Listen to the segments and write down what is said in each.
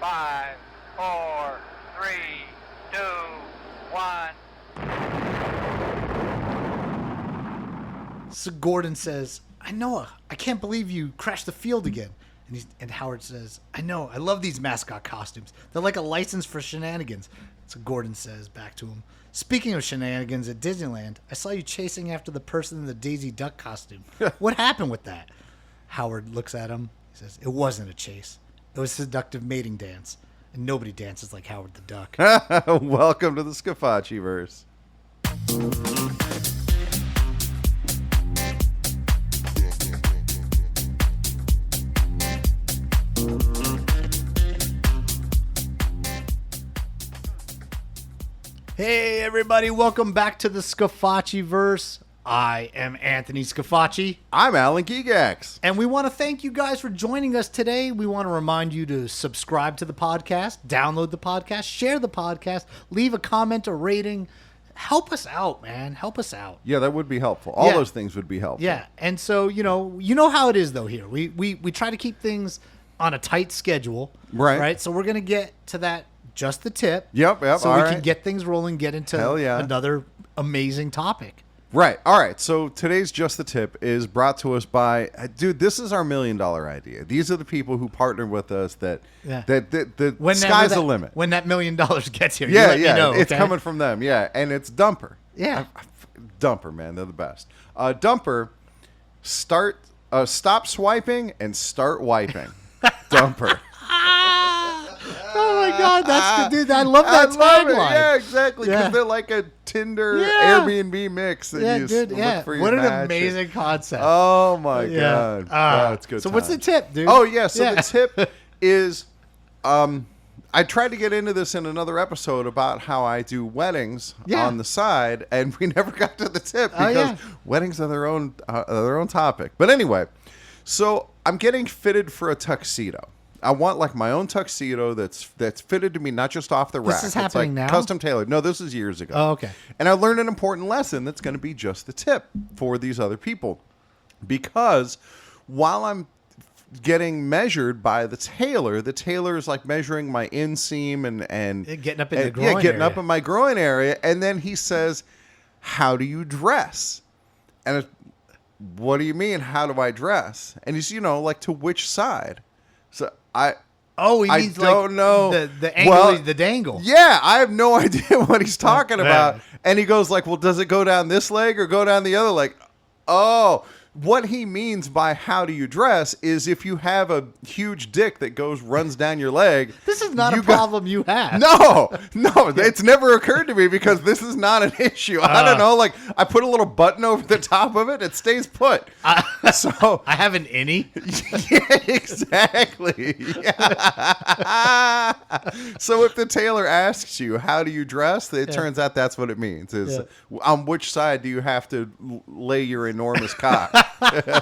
5, 4, 3, 2, 1. So Gordon says, I know, I can't believe you crashed the field again. And Howard says, I know, I love these mascot costumes. They're like a license for shenanigans. So Gordon says back to him, speaking of shenanigans at Disneyland, I saw you chasing after the person in the Daisy Duck costume. What happened with that? Howard looks at him. He says, it wasn't a chase. It was a seductive mating dance. And nobody dances like Howard the Duck. Welcome to the Scafacci-verse. Hey, everybody. Welcome back to the Scafacci-verse. I am Anthony Scafacci. I'm Alan Gigax. And we want to thank you guys for joining us today. We want to remind you to subscribe to the podcast, download the podcast, share the podcast, leave a comment, a rating. Help us out, man. Help us out. Yeah, that would be helpful. All those things would be helpful. Yeah. And so, you know how it is, though, here. We try to keep things on a tight schedule. Right? So we're going to get to that just the tip. Yep. So we can get things rolling, get into another amazing topic. Right. All right. So today's Just the Tip is brought to us by, dude, this is our $1 million idea. These are the people who partner with us that sky's the limit. When that $1 million gets here, you let me know, it's okay? coming from them. Yeah. And it's Dumper. Yeah. Dumper, man. They're the best. Dumper, stop swiping and start wiping. Dumper. Oh my God, that's the dude. I love that tagline. Yeah, exactly. Because they're like a Tinder Airbnb mix. That you look for your what an match. amazing concept. Oh my God, that's good. So what's the tip, dude? Oh yeah, so the tip is, I tried to get into this in another episode about how I do weddings on the side, and we never got to the tip because weddings are their own topic. But anyway, so I'm getting fitted for a tuxedo. I want like my own tuxedo that's fitted to me, not just off the rack. This is happening now? Custom tailored. No, this is years ago. Oh, okay. And I learned an important lesson that's going to be just the tip for these other people. Because while I'm getting measured by the tailor is like measuring my inseam and getting up in the groin up in my groin area. And then he says, how do you dress? And what do you mean, how do I dress? And he's, like to which side? So he means don't know the angle, the dangle. Yeah, I have no idea what he's talking about. And he goes like, well, does it go down this leg or go down the other leg? Oh, what he means by how do you dress is if you have a huge dick that runs down your leg. This is not a problem you have. No, it's never occurred to me because this is not an issue. I don't know. Like I put a little button over the top of it. It stays put. So I have an innie. Yeah, exactly. Yeah. So if the tailor asks you, how do you dress? It turns out that's what it means is on which side do you have to lay your enormous cock? Well,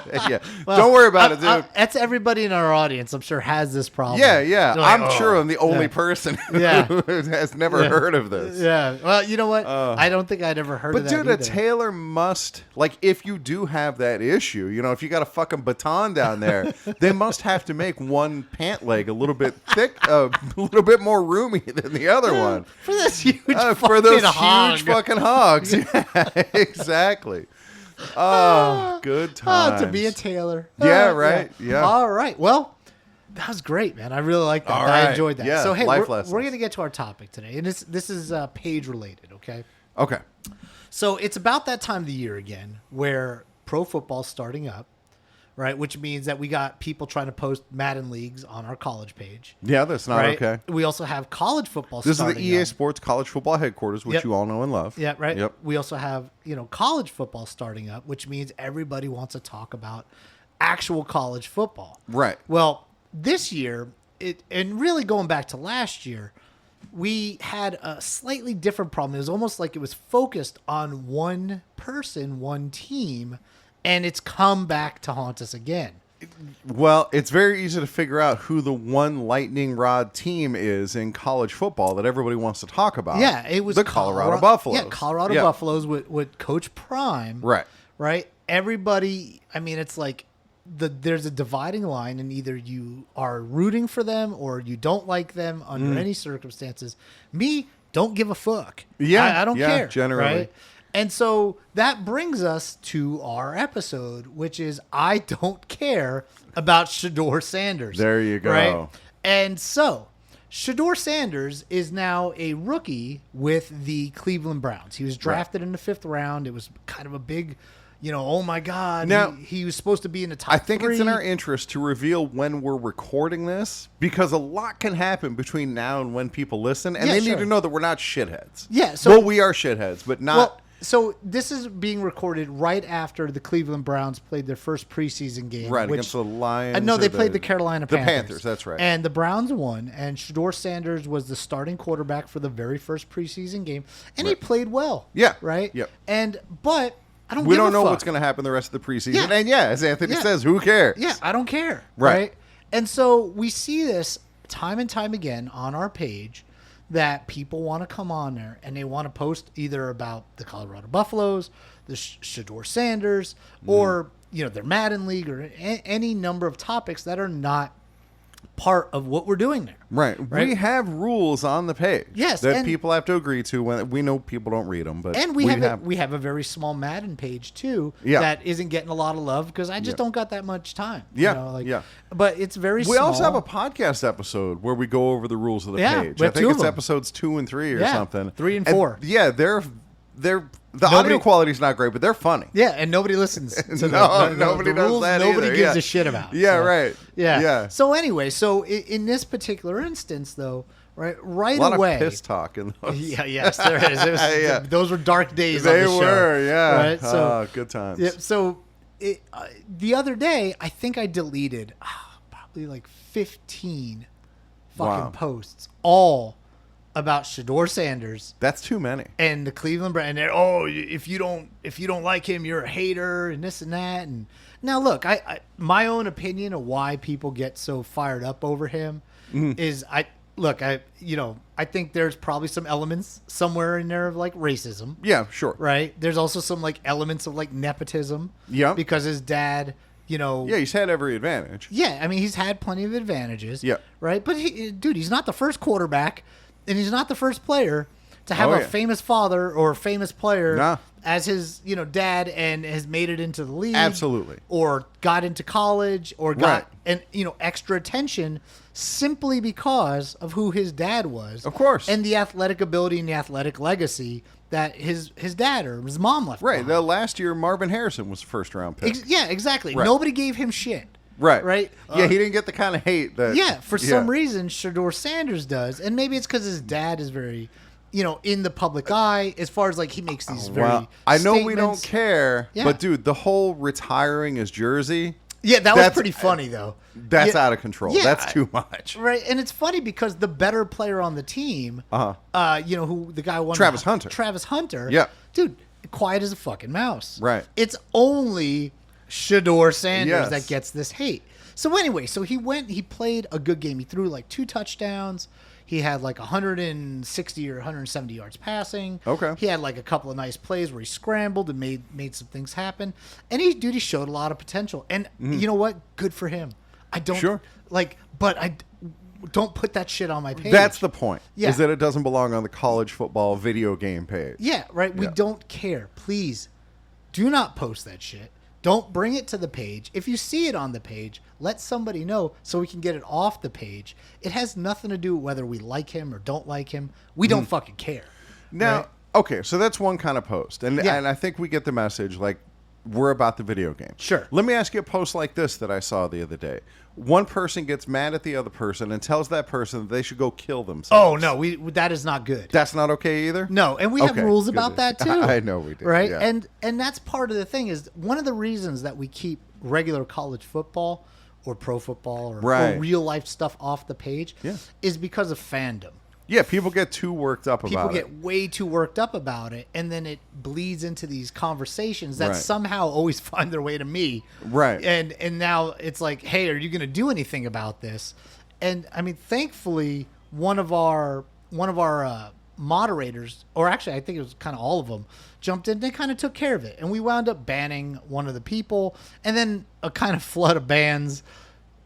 don't worry about it, dude. That's everybody in our audience, I'm sure, has this problem. Yeah. Like, I'm sure I'm the only person who has never heard of this. Yeah. Well, you know what? I don't think I'd ever heard of that. But, dude, a tailor must, like, if you do have that issue, if you got a fucking baton down there, they must have to make one pant leg a little bit thick, a little bit more roomy than the other one. For this huge for those hog. huge fucking hogs. Yeah, exactly. Oh, good times. To be a tailor. Yeah, right. Yeah. All right. Well, that was great, man. I really liked that. I enjoyed that. Yeah, so, hey, we're going to get to our topic today. And this is page related, okay? Okay. So it's about that time of the year again where pro football's starting up, right? Which means that we got people trying to post Madden leagues on our college page. Yeah, that's not okay. We also have college football This starting is the EA up. Sports College Football Headquarters, which you all know and love. Yeah, right. Yep. We also have, college football starting up, which means everybody wants to talk about actual college football. Right. Well, this year, and really going back to last year, we had a slightly different problem. It was almost like it was focused on one person, one team, and it's come back to haunt us again. Well, it's very easy to figure out who the one lightning rod team is in college football that everybody wants to talk about. Yeah, it was the Colorado Buffaloes. Yeah, Colorado Buffaloes with Coach Prime. Right. Right. Everybody, I mean, it's like there's a dividing line, and either you are rooting for them or you don't like them under any circumstances. Me, don't give a fuck. Yeah, I don't care. Generally. Right? And so that brings us to our episode, which is I don't care about Shedeur Sanders. There you go. Right? And so Shedeur Sanders is now a rookie with the Cleveland Browns. He was drafted in the 5th round. It was kind of a big, oh my God. Now, he was supposed to be in the top I think 3. it's in our interest to reveal when we're recording this, because a lot can happen between now and when people listen, and they need to know that we're not shitheads. Yeah. So, well, we are shitheads, but not... Well, so this is being recorded right after the Cleveland Browns played their first preseason game. Right, against the Lions. No, they played the Carolina Panthers. The Panthers, that's right. And the Browns won, and Shedeur Sanders was the starting quarterback for the very first preseason game, and he played well. Yeah. Right? Yep. But I don't We give a don't know fuck. what's going to happen the rest of the preseason. Yeah. And as Anthony says, who cares? Yeah, I don't care. Right. And so we see this time and time again on our page, that people want to come on there and they want to post either about the Colorado Buffaloes, the Shedeur Sanders, or their Madden League, or any number of topics that are not part of what we're doing there. Right. We have rules on the page. Yes, that and people have to agree to. When we know people don't read them, but and we have a very small Madden page too that isn't getting a lot of love because I just don't got that much time. But it's very. We small. also have a podcast episode where we go over the rules of the page. We I have think 2 of it's them. episodes 2 and 3 or something. 3 and 4. They're the audio quality's not great, but they're funny. Yeah, and nobody listens to nobody the does rules. that Nobody either. gives a shit about. Yeah, so, right. Yeah. So anyway, in this particular instance, though, right a lot away, of piss talk in those. Yes, there is. Those were dark days. They on the show, were, yeah. Right? So, good times. Yeah, so the other day, I think I deleted probably like 15 fucking posts, all about Shedeur Sanders. That's too many. And the Cleveland Browns. And if you don't like him, you're a hater, and this and that. And now look, I my own opinion of why people get so fired up over him is I think there's probably some elements somewhere in there of like racism. Yeah, sure. Right. There's also some like elements of like nepotism. Yeah. Because his dad, Yeah, he's had every advantage. Yeah, I mean he's had plenty of advantages. Yeah. Right. But he's not the first quarterback. And he's not the first player to have a famous father or a famous player as his, dad and has made it into the league. Absolutely. Or got into college or got extra attention simply because of who his dad was. Of course. And the athletic ability and the athletic legacy that his dad or his mom left behind. The last year Marvin Harrison was first round pick. Yeah, exactly. Right. Nobody gave him shit. Right. Yeah, he didn't get the kind of hate that. For some reason, Shedeur Sanders does, and maybe it's because his dad is very, in the public eye as far as like he makes these very. I know we statements. don't care, but dude, the whole retiring his jersie. Yeah, that's pretty funny though. That's out of control. Yeah, that's too much. Right, and it's funny because the better player on the team, who the guy won, Travis Hunter. Travis Hunter. Yeah, dude, quiet as a fucking mouse. Right. It's only Shedeur Sanders that gets this hate. So anyway, he played a good game. He threw like 2 touchdowns. He had like 160 or 170 yards passing. Okay. He had like a couple of nice plays where he scrambled and made some things happen. And he showed a lot of potential. And you know what? Good for him. I don't but I don't put that shit on my page. That's the point. Yeah. Is that it doesn't belong on the college football video game page. Yeah, right. We don't care. Please do not post that shit. Don't bring it to the page. If you see it on the page, let somebody know so we can get it off the page. It has nothing to do with whether we like him or don't like him. We don't fucking care. Now, okay, so that's one kind of post. And I think we get the message, like, we're about the video game. Sure. Let me ask you a post like this that I saw the other day. One person gets mad at the other person and tells that person that they should go kill themselves. Oh, no, that is not good. That's not okay either? No, and we have rules about that too. I know we do. Right? Yeah. And that's part of the thing is one of the reasons that we keep regular college football or pro football or real life stuff off the page is because of fandom. Yeah, people get too worked up about it. People get way too worked up about it, and then it bleeds into these conversations that somehow always find their way to me. Right. And now it's like, hey, are you going to do anything about this? And I mean, thankfully, one of our moderators, or actually I think it was kind of all of them, jumped in. They kind of took care of it, and we wound up banning one of the people, and then a kind of flood of bans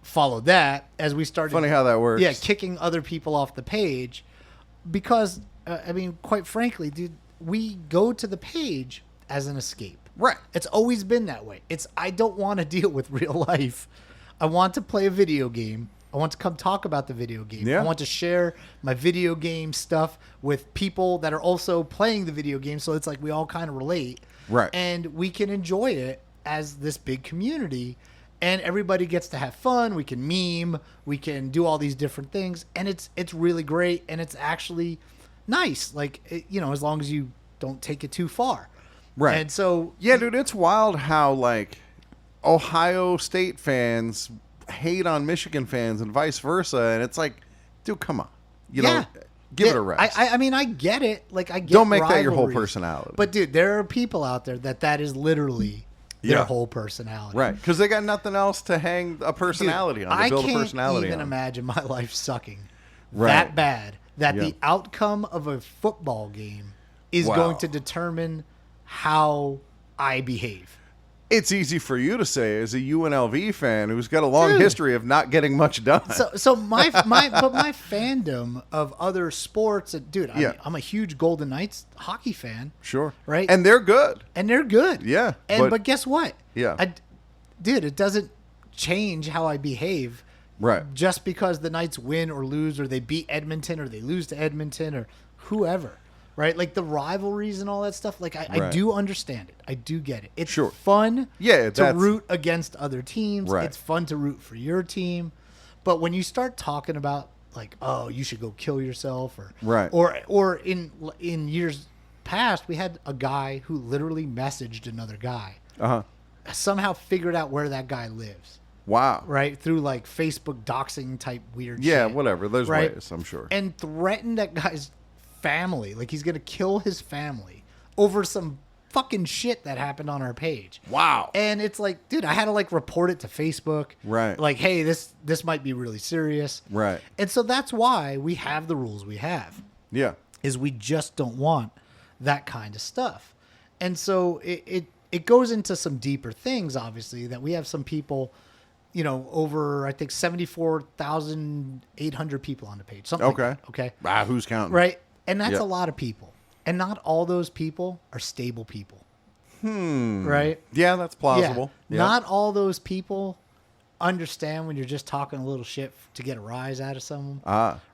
followed that as we started. Funny how that works. Yeah, kicking other people off the page because I mean, quite frankly, dude, we go to the page as an escape. Right. It's always been that way. I don't want to deal with real life. I want to play a video game. I want to come talk about the video game. Yeah. I want to share my video game stuff with people that are also playing the video game, so it's like we all kind of relate. Right. And we can enjoy it as this big community, and everybody gets to have fun. We can meme, we can do all these different things, and it's really great, and it's actually nice. Like, you know, as long as you don't take it too far. Right. And so, yeah, dude, it's wild how like Ohio State fans hate on Michigan fans and vice versa, and it's like, dude, come on, you know, give it a rest. I mean, I get it. Like, I get. Don't make that your whole rivalries. personality. But dude, there are people out there that is literally their whole personality. Right, because they got nothing else to hang a personality on. To build a personality I can't even on. imagine my life sucking Right. that bad that Yeah. the outcome of a football game is Wow. going to determine how I behave. It's easy for you to say as a UNLV fan who's got a long Dude. history of not getting much done. So my fandom of other sports, dude, I'm a huge Golden Knights hockey fan. Sure. Right. And they're good. And they're good. Yeah, But guess what? Yeah. Dude, it doesn't change how I behave. Right. Just because the Knights win or lose, or they beat Edmonton, or they lose to Edmonton, or whoever. Right? Like the rivalries and all that stuff. Like I do understand it. I do get it. It's fun to root against other teams. Right. It's fun to root for your team. But when you start talking about like, oh, you should go kill yourself, or in years past, we had a guy who literally messaged another guy. Somehow figured out where that guy lives. Wow. Right? Through like Facebook doxing type weird shit. Yeah, whatever. There's right? ways, I'm sure. And threatened that guy's family. Like he's going to kill his family over some fucking shit that happened on our page. Wow. And it's like, dude, I had to like report it to Facebook. Right. Like, hey, this might be really serious. Right. And so that's why we have the rules we have. Yeah. Is we just don't want that kind of stuff. And so it goes into some deeper things, obviously, that we have some people, you know, over, I think, 74,800 people on the page. Something like that. Okay. Wow, who's counting? Right. And that's a lot of people. And not all those people are stable people. Right? Yeah, that's plausible. Yeah. Not all those people understand when you're just talking a little shit to get a rise out of someone.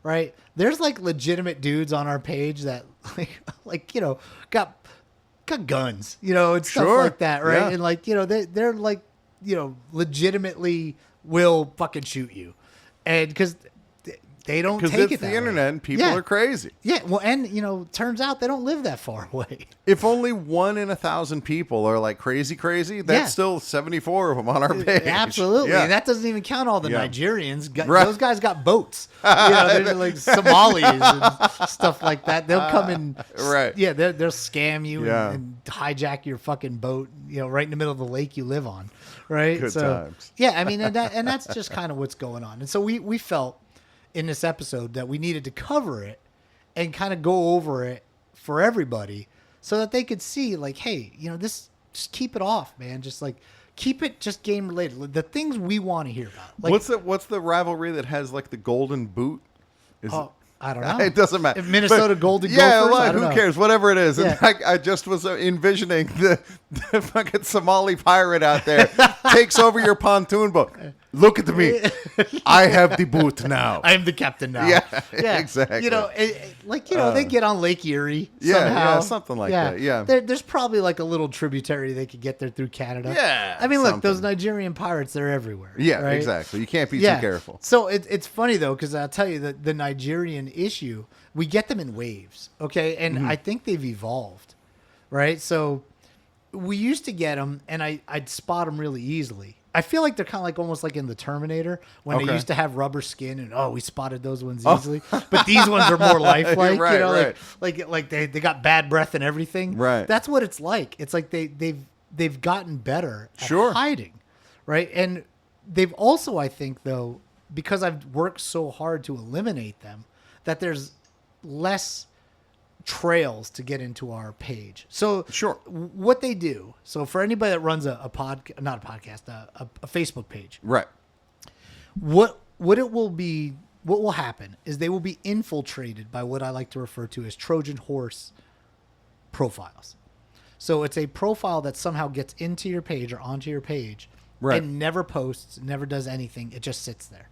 Right? There's like legitimate dudes on our page that like you know, got guns, you know, and stuff like that, right? Yeah. And like, you know, they're like, you know, legitimately will fucking shoot you. And because they don't take it that way. Because it's the internet and people are crazy. Yeah, well, and, you know, turns out they don't live that far away. If only 1 in 1,000 people are like crazy, that's still 74 of them on our page. Absolutely. Yeah. And that doesn't even count all the Yeah. Nigerians. Right. Those guys got boats. You know, they're like Somalis and stuff like that. They'll come and yeah, they'll scam you and hijack your fucking boat, you know, right in the middle of the lake you live on. Right? Good times. Yeah, I mean, and that's just kind of what's going on. And so we felt in this episode that we needed to cover it and kind of go over it for everybody so that they could see like, hey, you know, this, just keep it off, man. Just like keep it just game related. The things we want to hear about. Like, what's the rivalry that has like the golden boot? I don't know. It doesn't matter. If Minnesota Golden Gophers, I don't know. Who cares? Whatever it is. Yeah. And I just was envisioning the fucking Somali pirate out there takes over your pontoon boat. Look at me. I have the boot now. I am the captain now. Yeah, exactly. You know, like, you know, they get on Lake Erie yeah, somehow. Yeah, something like that. Yeah. There's probably like a little tributary they could get there through Canada. Yeah. I mean, look, those Nigerian pirates, they're everywhere. Yeah, right? exactly. You can't be too careful. So it's funny, though, because I'll tell you that the Nigerian issue, we get them in waves, okay? And I think they've evolved, right? So we used to get them, and I'd spot them really easily. I feel like they're kind of like almost like in the Terminator when they used to have rubber skin and we spotted those ones easily. But these ones are more lifelike, Right, you know, right. like they got bad breath and everything. Right. That's what it's like. It's like they've gotten better at hiding, right? And they've also, I think, though, because I've worked so hard to eliminate them, that there's less trails to get into our page. So Sure. what they do. So for anybody that runs a Facebook page, Right. what will happen is they will be infiltrated by what I like to refer to as Trojan horse profiles. So it's a profile that somehow gets into your page or onto your page and never posts, never does anything. It just sits there,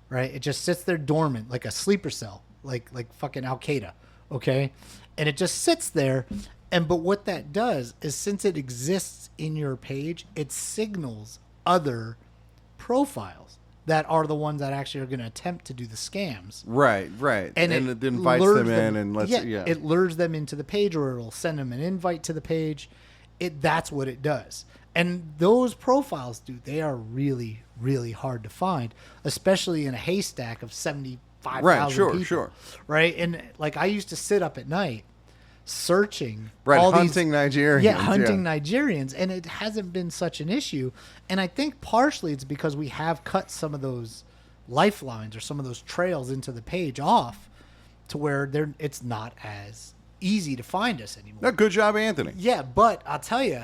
right? It just sits there dormant like a sleeper cell, like fucking Al Qaeda, okay? And it just sits there. But what that does is, since it exists in your page, it signals other profiles that are the ones that actually are going to attempt to do the scams. Right. And it invites them in and lets it lures them into the page, or it'll send them an invite to the page. That's what it does. And those profiles, dude, they are really, really hard to find, especially in a haystack of 75,000 people. Sure. Right? And like, I used to sit up at night searching hunting Nigerians. Hunting Nigerians, and it hasn't been such an issue. And I think partially it's because we have cut some of those lifelines or some of those trails into the page off to where it's not as easy to find us anymore. No, good job, Anthony. Yeah, but I'll tell you,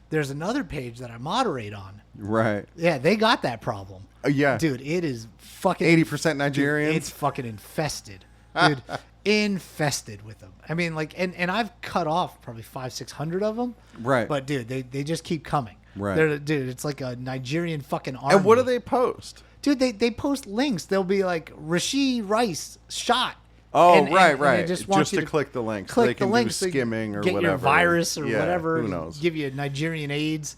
there's another page that I moderate on. Right. Yeah, they got that problem. Yeah. Dude, it is fucking 80% Nigerians. Dude, it's fucking infested. Dude, infested with them. I mean, like, and I've cut off probably 500-600 of them. Right. But dude, they just keep coming. Right. Dude, it's like a Nigerian fucking army. And what do they post? Dude, they post links. They'll be like, Rishi Rice shot. Oh, and right. they just want you to click the links. Click they can the links do skimming or get whatever. Your virus or whatever. Who knows? Give you Nigerian AIDS.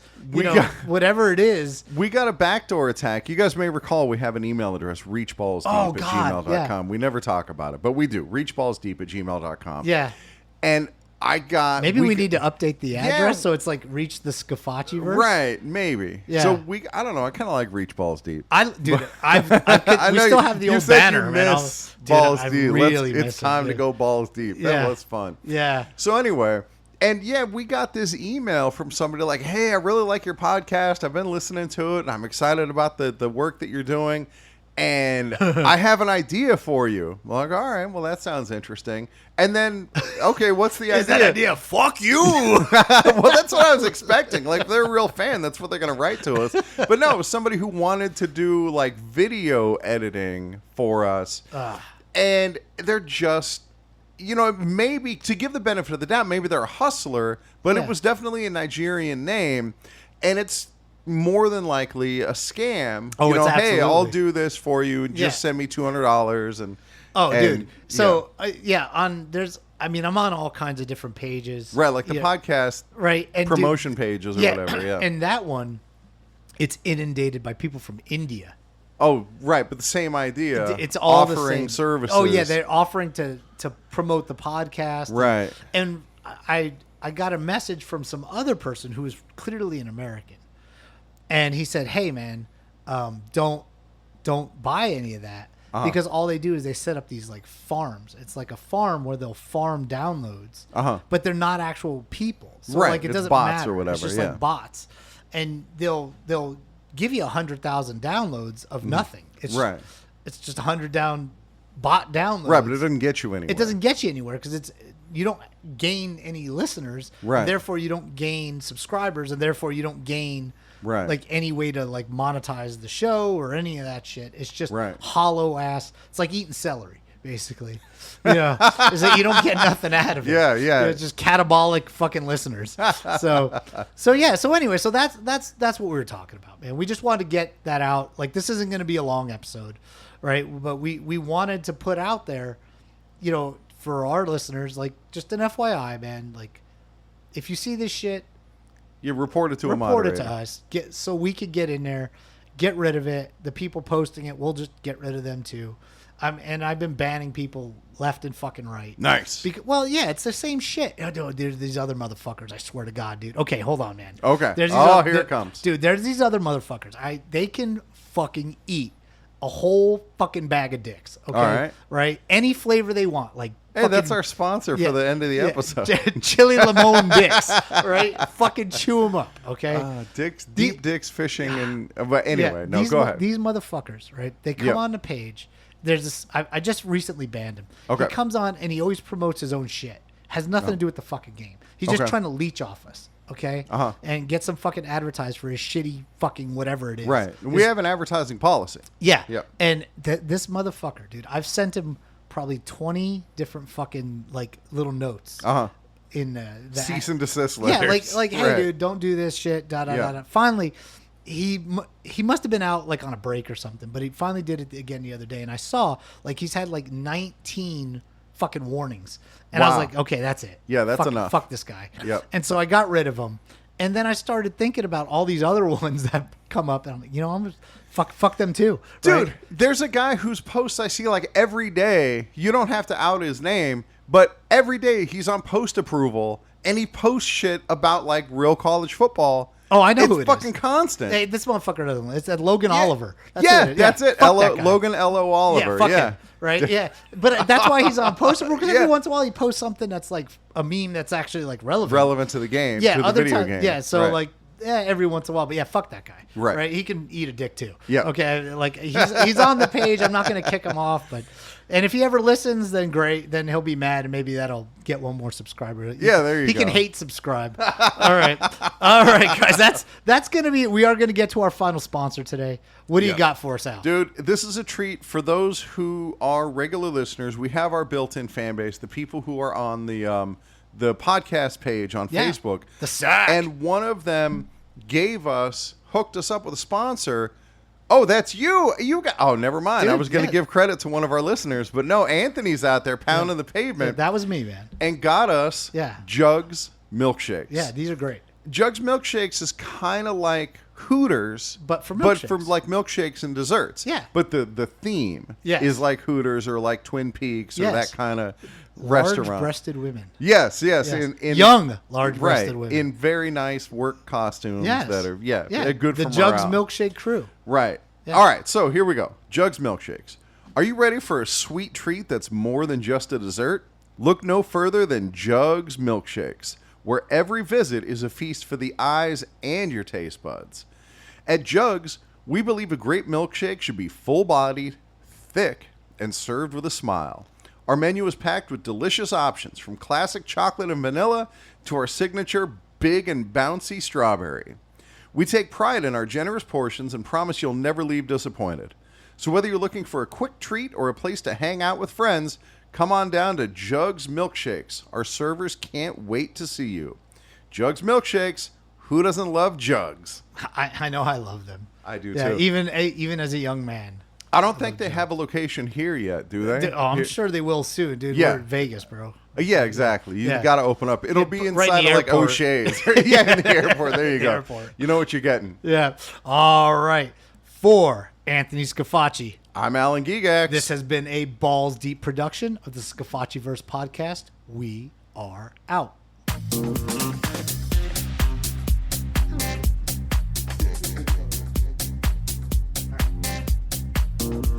Whatever it is. We got a backdoor attack. You guys may recall we have an email address, reachballsdeep@gmail.com. Yeah. We never talk about it, but we do. reachballsdeep@gmail.com. Yeah. And I got... Maybe we need to update the address so it's like Reach the Scafacci verse. Right, maybe. Yeah. So I don't know. I kind of like Reach Balls Deep. We still have the old banner, man. Balls Deep. Really it's time to go balls deep. Yeah. That was fun. Yeah. So anyway, and yeah, we got this email from somebody like, hey, I really like your podcast. I've been listening to it, and I'm excited about the work that you're doing. And I have an idea for you. I'm like, all right, well, that sounds interesting. And then, okay, what's the idea? Is that idea? Fuck you. Well, that's what I was expecting. Like, if they're a real fan, that's what they're going to write to us. But no, it was somebody who wanted to do, like, video editing for us. And they're just, maybe, to give the benefit of the doubt, maybe they're a hustler, but it was definitely a Nigerian name. And it's more than likely a scam. Oh, it's absolutely. Hey, I'll do this for you, and just send me $200 and dude. So I'm on all kinds of different pages. Right, like the podcast and promotion pages or whatever. Yeah. And that one, it's inundated by people from India. Oh, right, but the same idea. It's all offering the same services. Oh yeah, they're offering to promote the podcast. Right. And I got a message from some other person who is clearly an American. And he said, "Hey, man, don't buy any of that because all they do is they set up these like farms. It's like a farm where they'll farm downloads, but they're not actual people. So like it doesn't bots matter. Or whatever. It's just like bots, and they'll give you 100,000 downloads of nothing. It's just 100 bot downloads. Right, but it doesn't get you anywhere. It doesn't get you anywhere because you don't gain any listeners. Right. And therefore, you don't gain subscribers, and therefore you don't gain. Like any way to like monetize the show or any of that shit. It's just hollow ass. It's like eating celery, basically. Is that you don't get nothing out of it. Yeah. It's just catabolic fucking listeners. So anyway, so that's what we were talking about, man. We just wanted to get that out. Like this isn't going to be a long episode, right? But we wanted to put out there, for our listeners, like just an FYI, man. Like if you see this shit. You report it to a moderator. Report it to us, so we could get in there, get rid of it. The people posting it, we'll just get rid of them too. And I've been banning people left and fucking right. Nice. It's the same shit. There's these other motherfuckers. I swear to God, dude. Okay, hold on, man. Okay. Here it comes, dude. There's these other motherfuckers. They can fucking eat a whole fucking bag of dicks. Okay, all right. Any flavor they want, like. Hey, that's our sponsor for the end of the episode. Chili limon dicks, right? Fucking chew them up, okay? Deep dicks fishing but anyway, go ahead. These motherfuckers, right? They come on the page. There's this. I just recently banned him. Okay. He comes on and he always promotes his own shit. Has nothing to do with the fucking game. He's just Okay. trying to leach off us. Okay, and get some fucking advertised for his shitty fucking whatever it is. Right. We have an advertising policy. Yeah. Yep. And this motherfucker, dude, I've sent him probably 20 different fucking like little notes. In the Cease and desist letters. Yeah, like hey, dude, don't do this shit. Da da da. Finally, he must have been out like on a break or something, but he finally did it again the other day, and I saw like he's had like 19 fucking warnings, and I was like, okay, that's it. Yeah, that's enough. Fuck this guy. Yep. And so I got rid of him, and then I started thinking about all these other ones that come up, and I'm like, I'm just fuck them too, dude. Right? There's a guy whose posts I see like every day. You don't have to out his name, but every day he's on post approval, and he posts shit about like real college football. Oh, I know who it It's fucking is. constant. Hey, this motherfucker doesn't. It's that Logan Oliver. That's it. Fuck that guy. Logan L.O. Oliver. Yeah, fuck him, right? Yeah, but that's why he's on post because every once in a while he posts something that's like a meme that's actually like relevant to the game. Yeah, to the other video times. game. Yeah, so Right. like every once in a while, but yeah, fuck that guy. Right. He can eat a dick too. Yeah. Okay. Like he's on the page. I'm not gonna kick him off, but. And if he ever listens, then great. Then he'll be mad, and maybe that'll get one more subscriber. Yeah, there you go. He can hate subscribe. All right, guys. That's gonna be. We are gonna get to our final sponsor today. What do you got for us, Al? Dude, this is a treat for those who are regular listeners. We have our built-in fan base, the people who are on the podcast page on Facebook. The sack. And one of them hooked us up with a sponsor. Oh, that's you. You got. Oh, never mind. Dude, I was going to give credit to one of our listeners, but no, Anthony's out there pounding the pavement. That was me, man. And got us Jugs milkshakes. Yeah, these are great. Jugs milkshakes is kind of like Hooters, but for like milkshakes and desserts. Yeah. But the theme is like Hooters or like Twin Peaks or that kind of restaurant. Large-breasted women. Yes. In young large-breasted women in very nice work costumes that are good for the Jugs morale. milkshake crew. Right. Yeah. All right. So here we go. Jugs milkshakes. Are you ready for a sweet treat that's more than just a dessert? Look no further than Jugs milkshakes, where every visit is a feast for the eyes and your taste buds. At Jugs, we believe a great milkshake should be full-bodied, thick, and served with a smile. Our menu is packed with delicious options, from classic chocolate and vanilla to our signature big and bouncy strawberry. We take pride in our generous portions and promise you'll never leave disappointed. So whether you're looking for a quick treat or a place to hang out with friends, come on down to Jugs Milkshakes. Our servers can't wait to see you. Jugs Milkshakes. Who doesn't love Jugs? I know I love them. I do too. Even as a young man. I don't think they have a location here yet, do they? I'm sure they will soon, dude. Yeah. We're in Vegas, bro. Yeah, exactly. You got to open up. It'll be right inside in of like airport. O'Shea's. Yeah, in the airport. There you go. Airport. You know what you're getting. Yeah. All right. For Anthony Scafacci. I'm Alan Gigax. This has been a balls deep production of the Scafacciverse podcast. We are out. All right.